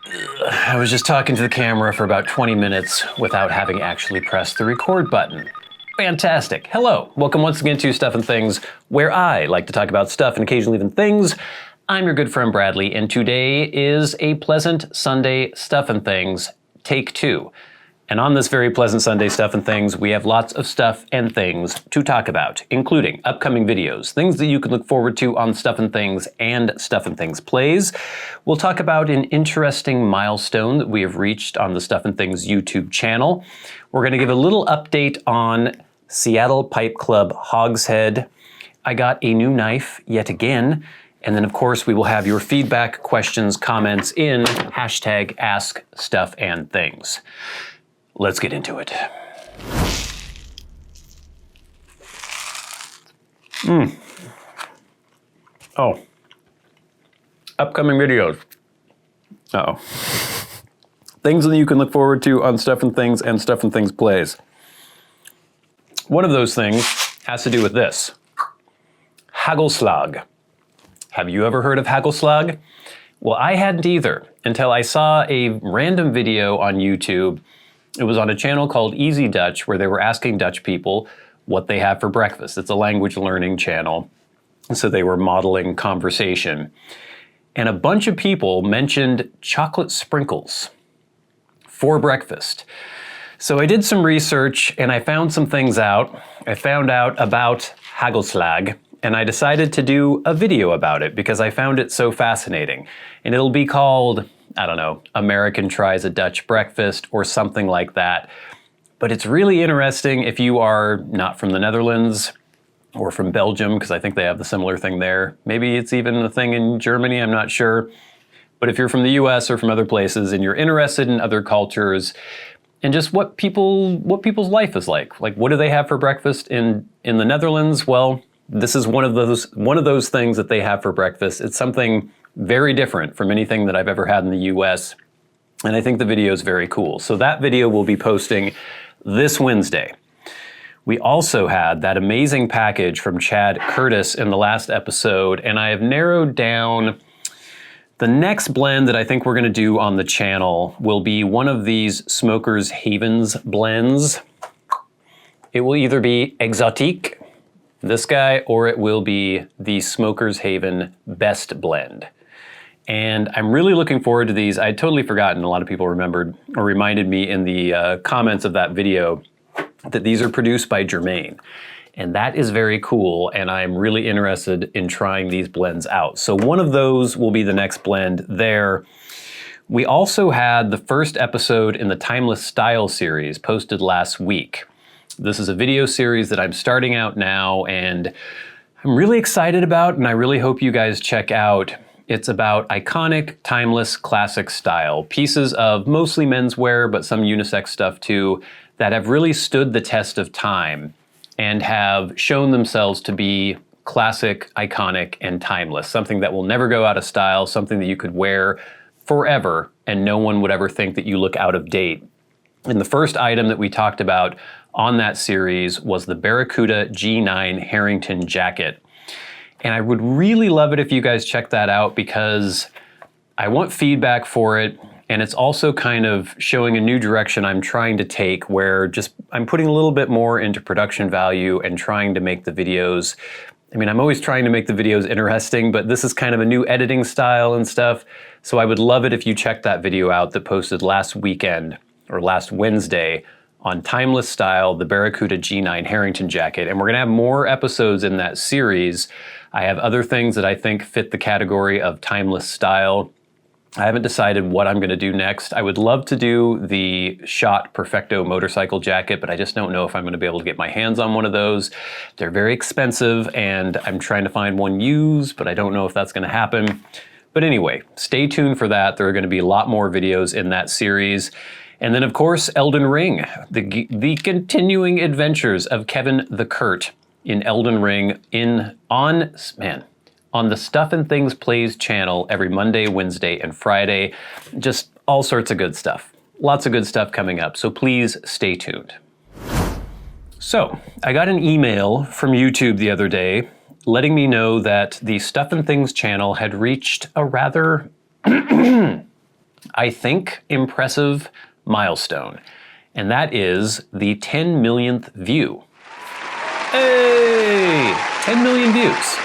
I was just talking to the camera for about 20 minutes without having actually pressed the record button. Fantastic. Hello. Welcome once again to Stuff and Things, where I like to talk about stuff and occasionally even things. I'm your good friend Bradley, and today is a pleasant Sunday Stuff and Things, take 2. And on this very pleasant Sunday Stuff and Things, we have lots of stuff and things to talk about, including upcoming videos, things that you can look forward to on Stuff and Things and Stuff and Things Plays. We'll talk about an interesting milestone that we have reached on the Stuff and Things YouTube channel. We're going to give a little update on Seattle Pipe Club Hogshead. I got a new knife yet again. And then, of course, we will have your feedback, questions, comments in hashtag askstuffandthings. Let's get into it. Oh. Upcoming videos. Uh-oh. Things that you can look forward to on Stuff and Things and Stuff and Things Plays. One of those things has to do with this. Hagelslag. Have you ever heard of Hagelslag? Well, I hadn't either until I saw a random video on YouTube. It was on a channel called Easy Dutch where they were asking Dutch people what they have for breakfast. It's a language learning channel. So they were modeling conversation. And a bunch of people mentioned chocolate sprinkles for breakfast. So I did some research and I found some things out. I found out about Hagelslag and I decided to do a video about it because I found it so fascinating. And it'll be called, I don't know, American Tries a Dutch Breakfast or something like that. But it's really interesting if you are not from the Netherlands or from Belgium, because I think they have the similar thing there. Maybe it's even a thing in Germany, I'm not sure. But if you're from the US or from other places and you're interested in other cultures and just what people's life is like what do they have for breakfast in the Netherlands? Well, this is one of those things that they have for breakfast. It's something very different from anything that I've ever had in the US. And I think the video is very cool. So that video will be posting this Wednesday. We also had that amazing package from Chad Curtis in the last episode, and I have narrowed down the next blend that I think we're gonna do on the channel will be one of these Smokers Havens blends. It will either be Exotique, this guy, or it will be the Smokers Haven Best Blend. And I'm really looking forward to these. I had totally forgotten, a lot of people remembered or reminded me in the comments of that video that these are produced by Germain. And that is very cool, and I'm really interested in trying these blends out. So one of those will be the next blend there. We also had the first episode in the Timeless Style series posted last week. This is a video series that I'm starting out now, and I'm really excited about, and I really hope you guys check out. It's about iconic, timeless, classic style. Pieces of mostly menswear, but some unisex stuff too, that have really stood the test of time and have shown themselves to be classic, iconic, and timeless. Something that will never go out of style, something that you could wear forever, and no one would ever think that you look out of date. And the first item that we talked about on that series was the Barracuda G9 Harrington jacket. And I would really love it if you guys check that out because I want feedback for it. And it's also kind of showing a new direction I'm trying to take where I'm putting a little bit more into production value and trying to make the videos. I mean, I'm always trying to make the videos interesting, but this is kind of a new editing style and stuff. So I would love it if you checked that video out that posted last weekend or last Wednesday on Timeless Style, the Barracuda G9 Harrington jacket. And we're gonna have more episodes in that series. I have other things that I think fit the category of timeless style. I haven't decided what I'm gonna do next. I would love to do the Shot Perfecto motorcycle jacket, but I just don't know if I'm gonna be able to get my hands on one of those. They're very expensive and I'm trying to find one used, but I don't know if that's gonna happen. But anyway, stay tuned for that. There are gonna be a lot more videos in that series. And then of course, Elden Ring, the continuing adventures of Kevin the Kurt in Elden Ring on the Stuff and Things Plays channel every Monday, Wednesday, and Friday. Just all sorts of good stuff. Lots of good stuff coming up, so please stay tuned. So, I got an email from YouTube the other day letting me know that the Stuff and Things channel had reached a rather I think, impressive milestone, and that is the 10 millionth view. Hey! 10 million views.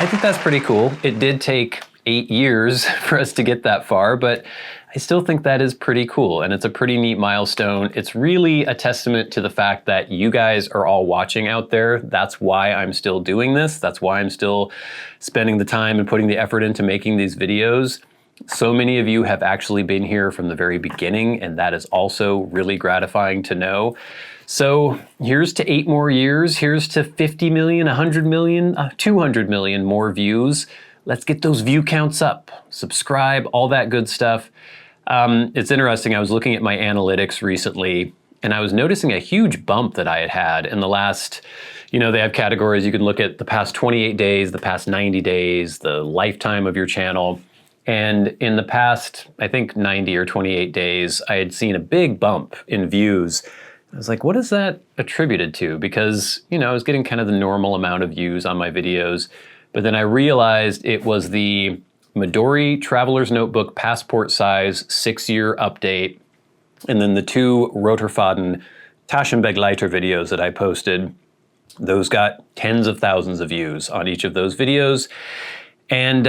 I think that's pretty cool. It did take 8 years for us to get that far, but I still think that is pretty cool, and it's a pretty neat milestone. It's really a testament to the fact that you guys are all watching out there. That's why I'm still doing this. That's why I'm still spending the time and putting the effort into making these videos. So many of you have actually been here from the very beginning, and that is also really gratifying to know. So here's to 8 more years. Here's to 50 million, 100 million, 200 million more views. Let's get those view counts up. Subscribe, all that good stuff. It's interesting, I was looking at my analytics recently, and I was noticing a huge bump that I had had in the last, they have categories. You can look at the past 28 days, the past 90 days, the lifetime of your channel. And in the past, I think 90 or 28 days, I had seen a big bump in views. I was like, what is that attributed to? Because, I was getting kind of the normal amount of views on my videos. But then I realized it was the Midori Traveler's Notebook passport size 6-year update, and then the 2 McFadin Taschenbegleiter videos that I posted. Those got tens of thousands of views on each of those videos. And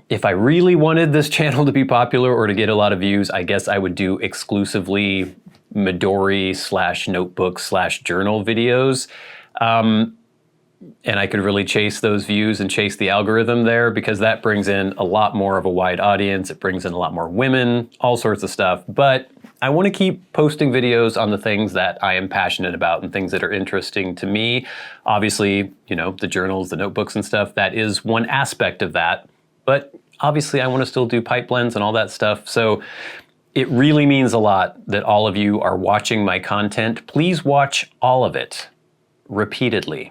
if I really wanted this channel to be popular or to get a lot of views, I guess I would do exclusively Midori/notebook/journal videos. And I could really chase those views and chase the algorithm there, because that brings in a lot more of a wide audience. It brings in a lot more women, all sorts of stuff. But I want to keep posting videos on the things that I am passionate about and things that are interesting to me. Obviously, the journals, the notebooks and stuff, that is one aspect of that. But obviously I want to still do pipe blends and all that stuff. So it really means a lot that all of you are watching my content. Please watch all of it repeatedly.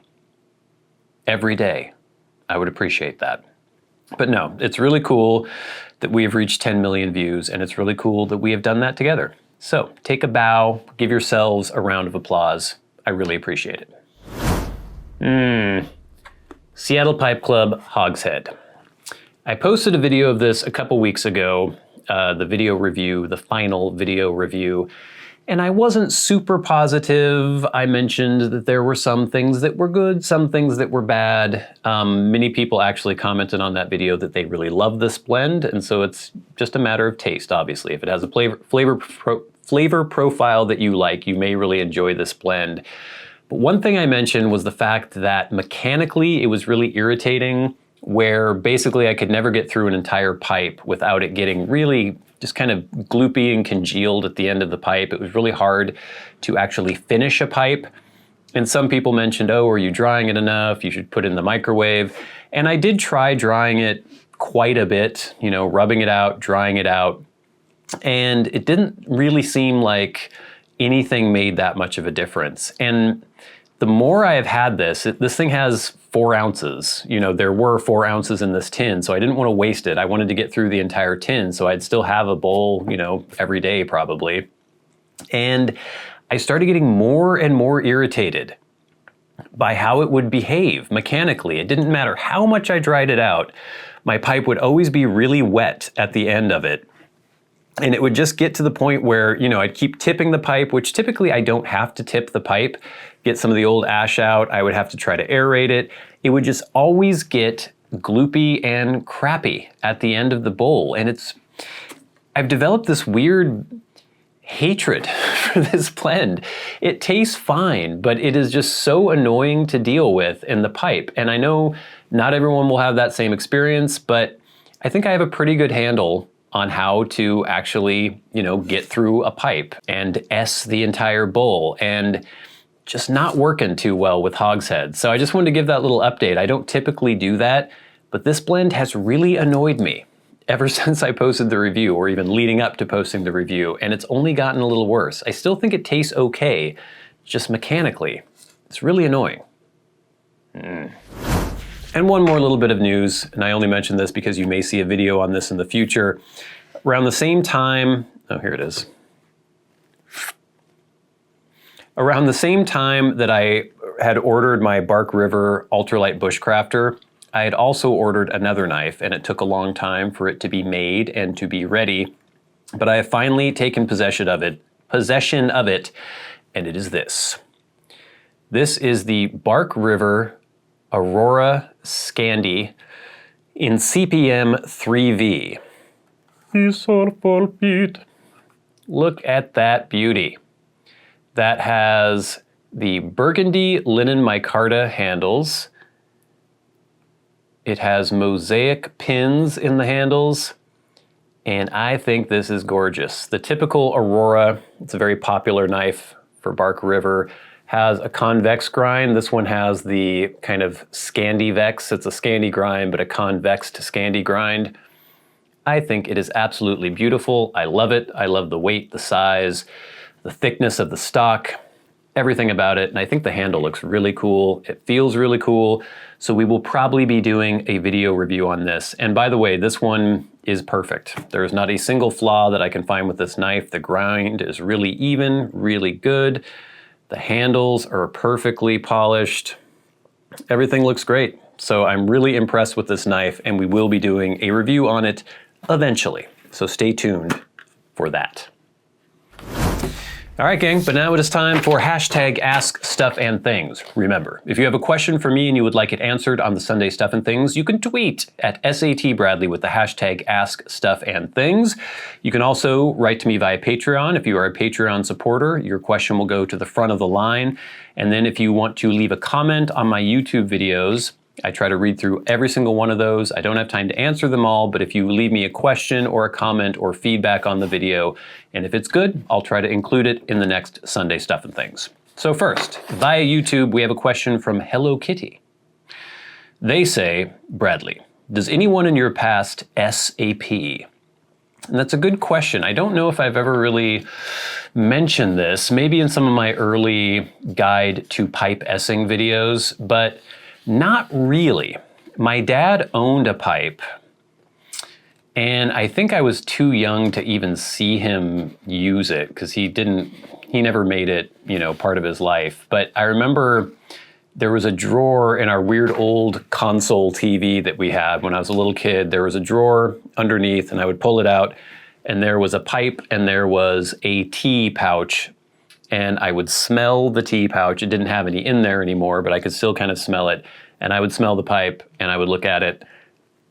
Every day. I would appreciate that. But no, it's really cool that we have reached 10 million views, and it's really cool that we have done that together. So take a bow, give yourselves a round of applause. I really appreciate it. Seattle Pipe Club Hogshead. I posted a video of this a couple weeks ago, the video review, the final video review, and I wasn't super positive. I mentioned that there were some things that were good, some things that were bad. Many people actually commented on that video that they really love this blend, and so it's just a matter of taste, obviously. If it has a flavor profile that you like, you may really enjoy this blend. But one thing I mentioned was the fact that mechanically it was really irritating, where basically I could never get through an entire pipe without it getting really just kind of gloopy and congealed at the end of the pipe. It was really hard to actually finish a pipe. And some people mentioned, oh, are you drying it enough? You should put it in the microwave. And I did try drying it quite a bit, rubbing it out, drying it out. And it didn't really seem like anything made that much of a difference. And the more I have had this thing has 4 ounces. There were 4 ounces in this tin, so I didn't want to waste it. I wanted to get through the entire tin, so I'd still have a bowl, every day probably. And I started getting more and more irritated by how it would behave mechanically. It didn't matter how much I dried it out. My pipe would always be really wet at the end of it. And it would just get to the point where, I'd keep tipping the pipe, which typically I don't have to tip the pipe, get some of the old ash out. I would have to try to aerate it. It would just always get gloopy and crappy at the end of the bowl. And I've developed this weird hatred for this blend. It tastes fine, but it is just so annoying to deal with in the pipe. And I know not everyone will have that same experience, but I think I have a pretty good handle on how to actually, get through a pipe and S the entire bowl, and just not working too well with Hogshead. So I just wanted to give that little update. I don't typically do that, but this blend has really annoyed me ever since I posted the review, or even leading up to posting the review, and it's only gotten a little worse. I still think it tastes okay, just mechanically. It's really annoying. And one more little bit of news, and I only mention this because you may see a video on this in the future. Around the same time, oh, here it is. Around the same time that I had ordered my Bark River Ultralight Bushcrafter, I had also ordered another knife, and it took a long time for it to be made and to be ready, but I have finally taken possession of it, and it is this. This is the Bark River Aurora Scandi in CPM 3V. Look at that beauty. That has the burgundy linen micarta handles. It has mosaic pins in the handles, and I think this is gorgeous. The typical Aurora, it's a very popular knife for Bark River, has a convex grind. This one has the kind of Scandi-vex. It's a Scandi grind, but a convex to Scandi grind. I think it is absolutely beautiful. I love it. I love the weight, the size, the thickness of the stock, everything about it. And I think the handle looks really cool. It feels really cool. So we will probably be doing a video review on this. And by the way, this one is perfect. There is not a single flaw that I can find with this knife. The grind is really even, really good. The handles are perfectly polished. Everything looks great. So I'm really impressed with this knife, and we will be doing a review on it eventually. So stay tuned for that. All right, gang, but now it is time for hashtag #AskStuffandThings. Remember, if you have a question for me and you would like it answered on the Sunday Stuff and Things, you can tweet at @SATBradley with the hashtag #AskStuffandThings. You can also write to me via Patreon. If you are a Patreon supporter, your question will go to the front of the line. And then if you want to leave a comment on my YouTube videos, I try to read through every single one of those. I don't have time to answer them all, but if you leave me a question or a comment or feedback on the video, and if it's good, I'll try to include it in the next Sunday Stuff and Things. So first, via YouTube, we have a question from Hello Kitty. They say, Bradley, does anyone in your past SAP? And that's a good question. I don't know if I've ever really mentioned this, maybe in some of my early guide to pipe essing videos, but not really. My dad owned a pipe, and I think I was too young to even see him use it because he never made it, part of his life. But I remember there was a drawer in our weird old console TV that we had when I was a little kid. There was a drawer underneath, and I would pull it out, and there was a pipe, and there was a tea pouch. And I would smell the tea pouch. It didn't have any in there anymore, but I could still kind of smell it. And I would smell the pipe, and I would look at it,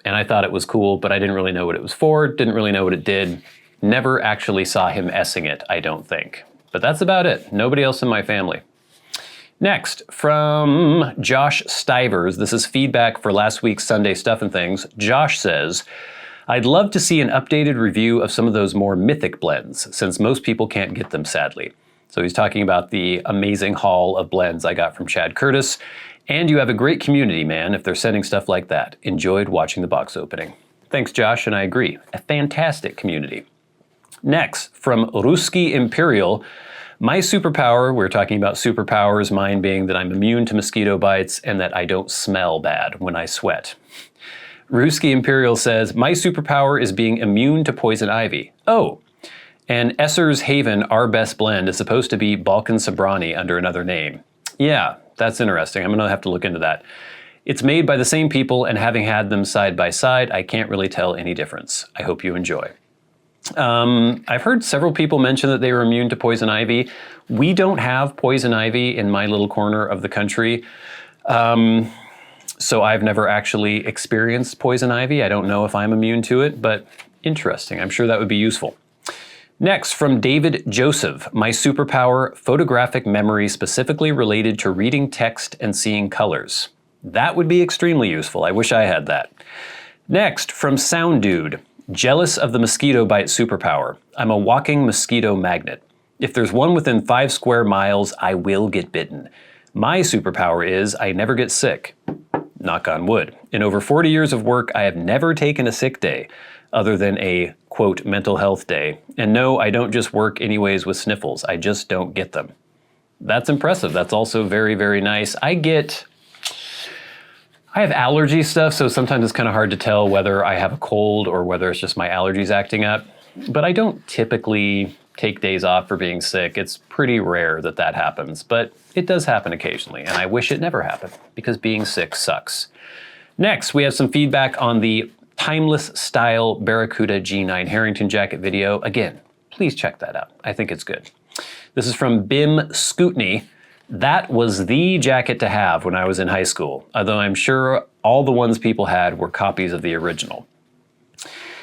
and I thought it was cool, but I didn't really know what it was for, didn't really know what it did. Never actually saw him essing it, I don't think. But that's about it. Nobody else in my family. Next, from Josh Stivers. This is feedback for last week's Sunday Stuff and Things. Josh says, I'd love to see an updated review of some of those more mythic blends, since most people can't get them, sadly. So he's talking about the amazing haul of blends I got from Chad Curtis. And you have a great community, man, if they're sending stuff like that. Enjoyed watching the box opening. Thanks, Josh, and I agree. A fantastic community. Next, from Ruski Imperial. My superpower, we're talking about superpowers, mine being that I'm immune to mosquito bites and that I don't smell bad when I sweat. Ruski Imperial says, my superpower is being immune to poison ivy. Oh. And Esser's Haven, our best blend, is supposed to be Balkan Sabrani under another name. Yeah, that's interesting. I'm gonna have to look into that. It's made by the same people, and having had them side by side, I can't really tell any difference. I hope you enjoy. I've heard several people mention that they were immune to poison ivy. We don't have poison ivy in my little corner of the country. So I've never actually experienced poison ivy. I don't know if I'm immune to it, but interesting. I'm sure that would be useful. Next, from David Joseph, my superpower, photographic memory specifically related to reading text and seeing colors. That would be extremely useful. I wish I had that. Next, from Sound Dude, jealous of the mosquito bite superpower. I'm a walking mosquito magnet. If there's one within 5 square miles, I will get bitten. My superpower is I never get sick. Knock on wood. In over 40 years of work, I have never taken a sick day, other than a, quote, mental health day. And no, I don't just work anyways with sniffles. I just don't get them. That's impressive. That's also very, very nice. I have allergy stuff, so sometimes it's kind of hard to tell whether I have a cold or whether it's just my allergies acting up. But I don't typically take days off for being sick. It's pretty rare that that happens, but it does happen occasionally, and I wish it never happened because being sick sucks. Next, we have some feedback on the Timeless Style Barracuda G9 Harrington jacket video. Again, please check that out. I think it's good. This is from Bim Scootney. That was the jacket to have when I was in high school, although I'm sure all the ones people had were copies of the original.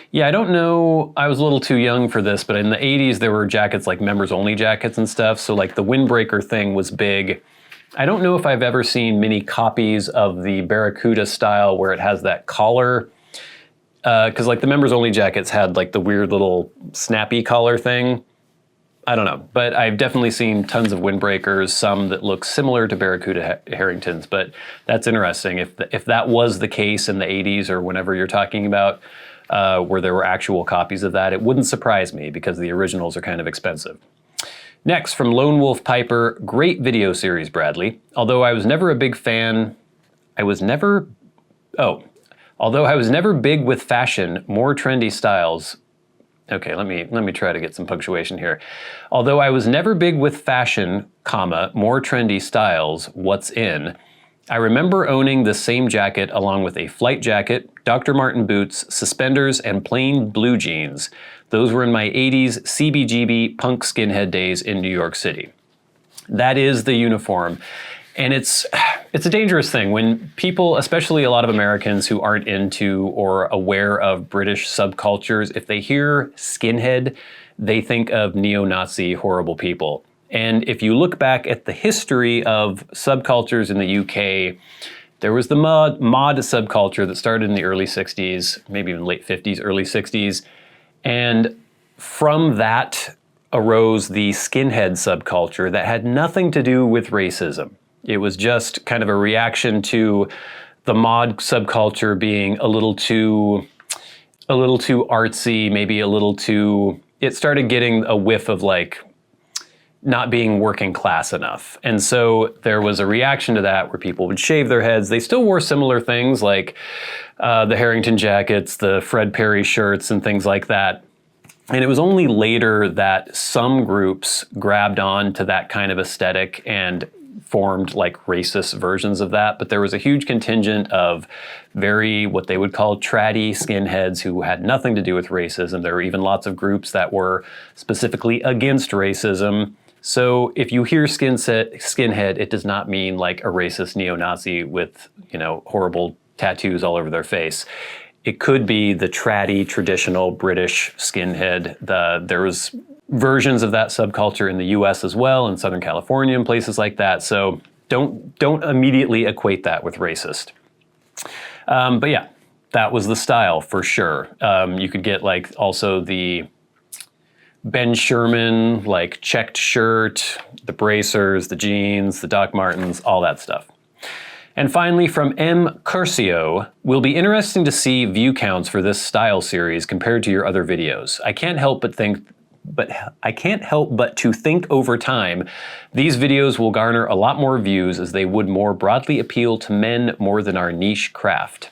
Yeah, I don't know, I was a little too young for this, but in the 80s there were jackets like members only jackets and stuff, so like the windbreaker thing was big. I don't know if I've ever seen many copies of the Barracuda style where it has that collar, because like the members only jackets had like the weird little snappy collar thing. I don't know, but I've definitely seen tons of windbreakers, some that look similar to Barracuda Harringtons, but that's interesting. If that was the case in the 80s or whenever you're talking about, where there were actual copies of that, it wouldn't surprise me because the originals are kind of expensive. Next, from Lone Wolf Piper, great video series, Bradley. Although I was never big with fashion, more trendy styles. Okay, let me try to get some punctuation here. Although I was never big with fashion, comma, more trendy styles, what's in, I remember owning the same jacket along with a flight jacket, Dr. Martin boots, suspenders, and plain blue jeans. Those were in my 80s CBGB punk skinhead days in New York City. That is the uniform. And it's a dangerous thing when people, especially a lot of Americans who aren't into or aware of British subcultures, if they hear skinhead, they think of neo-Nazi horrible people. And if you look back at the history of subcultures in the UK, there was the mod subculture that started in the early 60s, maybe even late 50s, early 60s. And from that arose the skinhead subculture that had nothing to do with racism. It was just kind of a reaction to the mod subculture being a little too artsy, maybe a little too, it started getting a whiff of like not being working class enough. And so there was a reaction to that where people would shave their heads. They still wore similar things like the Harrington jackets, the Fred Perry shirts and things like that. And it was only later that some groups grabbed on to that kind of aesthetic and formed like racist versions of that. But there was a huge contingent of what they would call traddy skinheads who had nothing to do with racism. There were even lots of groups that were specifically against racism. So if you hear skinhead, it does not mean like a racist neo-Nazi with, horrible tattoos all over their face. It could be the traddy, traditional British skinhead. There was versions of that subculture in the US as well, in Southern California and places like that. So don't immediately equate that with racist. But yeah, that was the style for sure. You could get like also the Ben Sherman, like checked shirt, the bracers, the jeans, the Doc Martens, all that stuff. And finally, from M. Curcio, will be interesting to see view counts for this style series compared to your other videos. I can't help but to think over time, these videos will garner a lot more views as they would more broadly appeal to men more than our niche craft.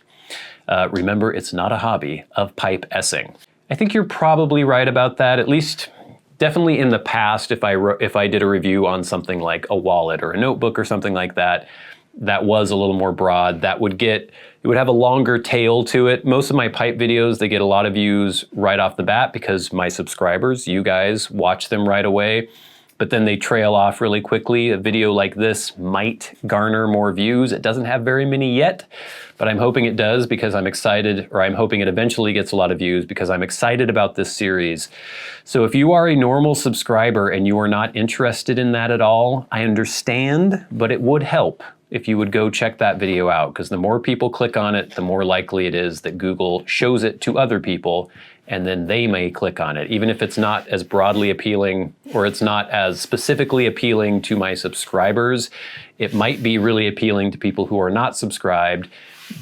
Remember, it's not a hobby of pipe essing. I think you're probably right about that, at least definitely in the past, if I did a review on something like a wallet or a notebook or something like that, that was a little more broad, it would have a longer tail to it. Most of my pipe videos, they get a lot of views right off the bat because my subscribers, you guys, watch them right away, but then they trail off really quickly. A video like this might garner more views. It doesn't have very many yet, but I'm hoping it does because I'm excited, or I'm hoping it eventually gets a lot of views because I'm excited about this series. So if you are a normal subscriber and you are not interested in that at all, I understand, but it would help if you would go check that video out, because the more people click on it, the more likely it is that Google shows it to other people, and then they may click on it. Even if it's not as broadly appealing, or it's not as specifically appealing to my subscribers, it might be really appealing to people who are not subscribed,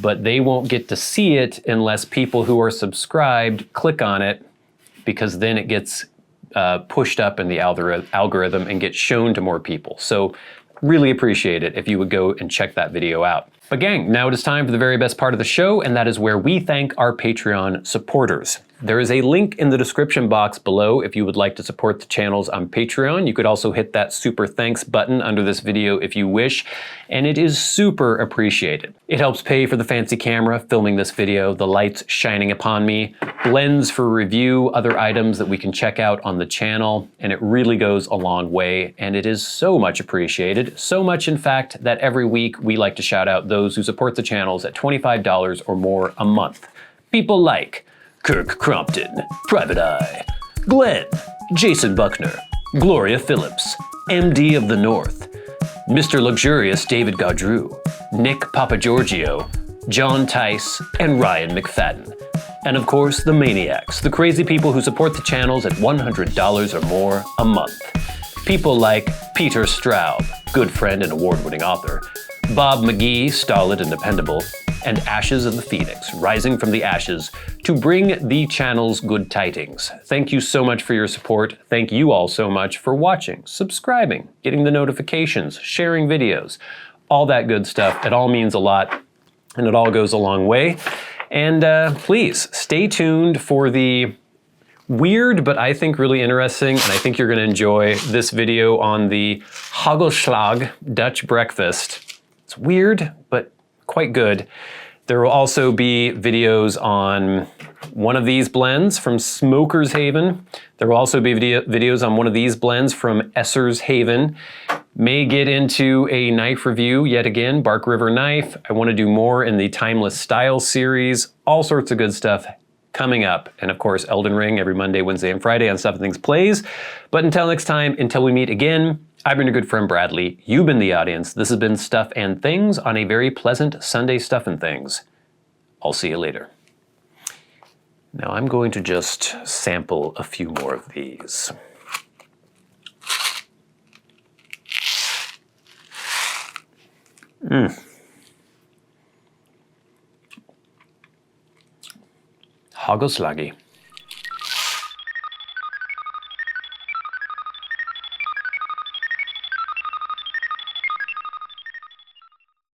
but they won't get to see it unless people who are subscribed click on it, because then it gets pushed up in the algorithm and gets shown to more people. So really appreciate it if you would go and check that video out. But gang, now it is time for the very best part of the show, and that is where we thank our Patreon supporters. There is a link in the description box below if you would like to support the channels on Patreon. You could also hit that super thanks button under this video if you wish, and it is super appreciated. It helps pay for the fancy camera filming this video, the lights shining upon me, blends for review, other items that we can check out on the channel, and it really goes a long way, and it is so much appreciated. So much, in fact, that every week we like to shout out those who support the channels at $25 or more a month. People like Kirk Crompton, Private Eye, Glenn, Jason Buckner, Gloria Phillips, MDoftheNorth, Mr. Luxurious David Gaudreau, Nick Papageorgio, John Tice, and Ryan McFadin. And of course, the Maniacs, the crazy people who support the channels at $100 or more a month. People like Peter Straub, good friend and award-winning author, Bob Magee, stolid and dependable, and Ashes of the Phoenix, rising from the ashes to bring the channel's good tidings. Thank you so much for your support. Thank you all so much for watching, subscribing, getting the notifications, sharing videos, all that good stuff. It all means a lot, and it all goes a long way. And please, stay tuned for the weird, but I think really interesting, and I think you're gonna enjoy this video on the Hagelslag Dutch breakfast. It's weird, but quite good. There will also be videos on one of these blends from Smoker's Haven. There will also be videos on one of these blends from Esser's Haven. May get into a knife review yet again, Bark River Knife. I want to do more in the Timeless Style series. All sorts of good stuff coming up. And of course, Elden Ring every Monday, Wednesday, and Friday on Stuff and Things Plays. But until next time, until we meet again, I've been your good friend Bradley. You've been the audience. This has been Stuff and Things on a very pleasant Sunday Stuff and Things. I'll see you later. Now I'm going to just sample a few more of these. Hagelslaggy.